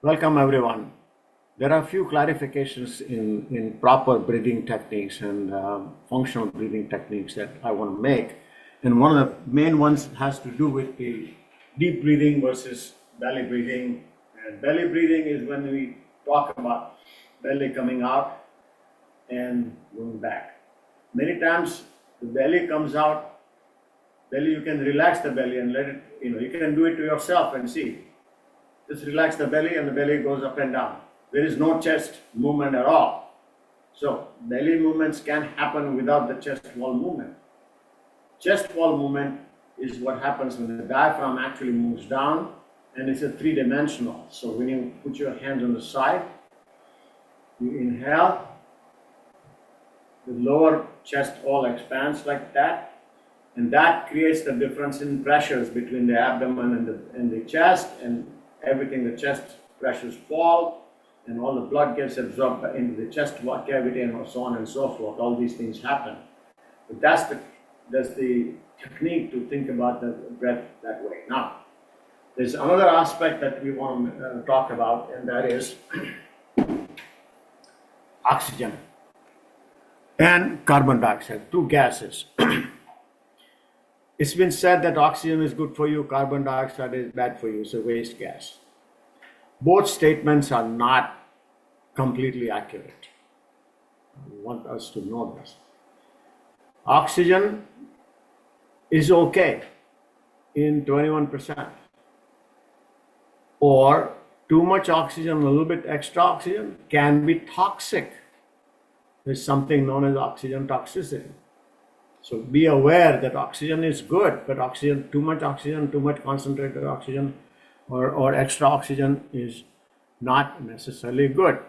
Welcome everyone. There are a few clarifications in proper breathing techniques and functional breathing techniques that I want to make. And one of the main ones has to do with the deep breathing versus belly breathing. And belly breathing is when we talk about belly coming out and going back. Many times the belly comes out, belly you can relax the belly and let it, you can do it to yourself and see. Just relax the belly and the belly goes up and down. There is no chest movement at all. So belly movements can happen without the chest wall movement. Chest wall movement is what happens when the diaphragm actually moves down, and it's a three-dimensional. So when you put your hands on the side, you inhale, the lower chest wall expands like that, and that creates the difference in pressures between the abdomen and the chest, and everything, the chest pressures fall, and all the blood gets absorbed into the chest cavity, and so on and so forth. All these things happen. But that's the technique to think about the breath that way. Now, there's another aspect that we want to talk about, and that is oxygen and carbon dioxide, two gases. It's been said that oxygen is good for you, carbon dioxide is bad for you, it's a waste gas. Both statements are not completely accurate. I want us to know this. Oxygen is okay in 21%. Or too much oxygen, a little bit extra oxygen can be toxic. There's something known as oxygen toxicity. So be aware that oxygen is good, but too much concentrated oxygen or extra oxygen is not necessarily good.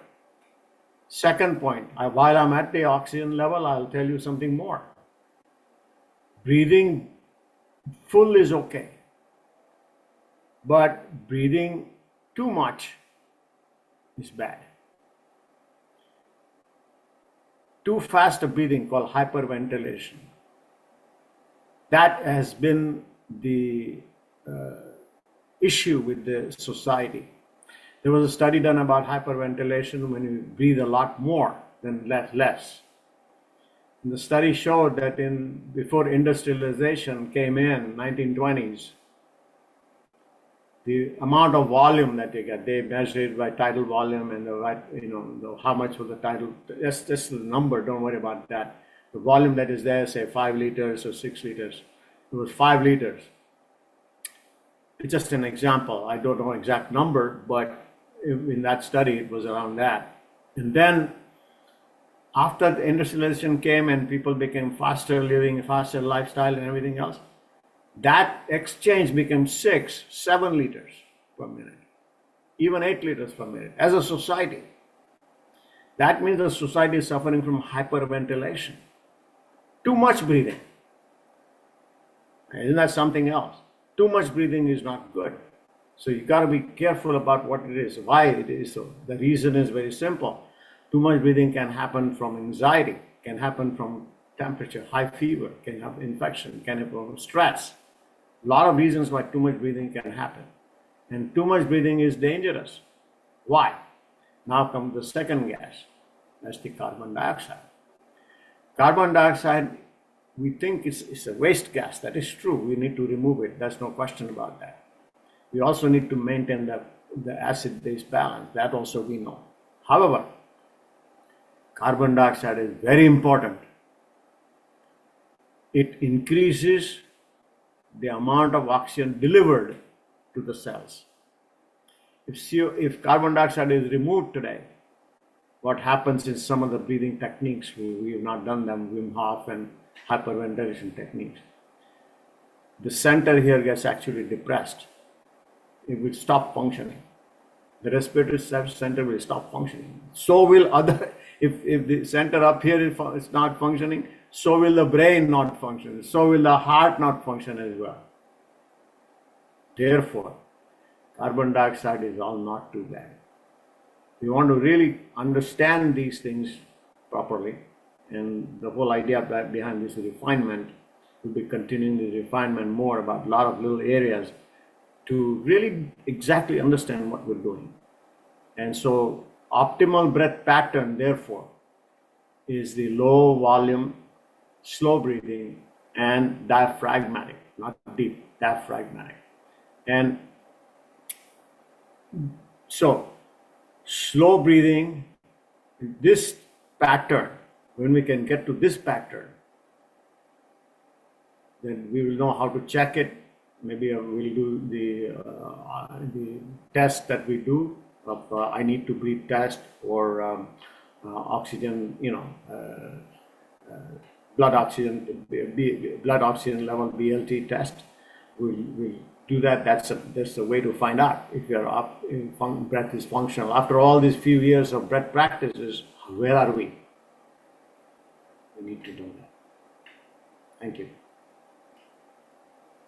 Second point, while I'm at the oxygen level, I'll tell you something more. Breathing full is okay, but breathing too much is bad. Too fast a breathing, called hyperventilation. That has been the issue with the society. There was a study done about hyperventilation when you breathe a lot more than less. And the study showed that before industrialization came in 1920s, the amount of volume that you get, they measured it by tidal volume and how much was the tidal, just the number, don't worry about that. The volume that is there, say 5 liters or 6 liters, it was 5 liters. It's just an example. I don't know exact number, but in that study, it was around that. And then after the industrialization came and people became faster, living a faster lifestyle and everything else, that exchange became 6, 7 liters per minute, even 8 liters per minute as a society. That means the society is suffering from hyperventilation. Too much breathing. Isn't that something else? Too much breathing is not good. So you got to be careful about what it is, why it is so. The reason is very simple. Too much breathing can happen from anxiety, can happen from temperature, high fever, can have infection, can happen from stress. A lot of reasons why too much breathing can happen. And too much breathing is dangerous. Why? Now comes the second gas. That's the carbon dioxide. Carbon dioxide, we think it's a waste gas. That is true. We need to remove it. There's no question about that. We also need to maintain the acid-base balance. That also we know. However, carbon dioxide is very important. It increases the amount of oxygen delivered to the cells. If carbon dioxide is removed today, what happens is some of the breathing techniques, we have not done them, Wim Hof and hyperventilation techniques. The center here gets actually depressed. It will stop functioning. The respiratory center will stop functioning. So will if the center up here is not functioning, so will the brain not function. So will the heart not function as well. Therefore, carbon dioxide is all not too bad. We want to really understand these things properly, and the whole idea behind this refinement will be continuing the refinement more about a lot of little areas to really exactly understand what we're doing. And so optimal breath pattern, therefore, is the low volume, slow breathing, and diaphragmatic, not deep, diaphragmatic. And so slow breathing, this pattern, when we can get to this pattern, then we will know how to check it. Maybe we'll do the test that we do of I need to breathe test, or oxygen, blood oxygen level BLT test. We'll do that. That's the way to find out if your breath is functional. After all these few years of breath practices, where are we? We need to know that. Thank you.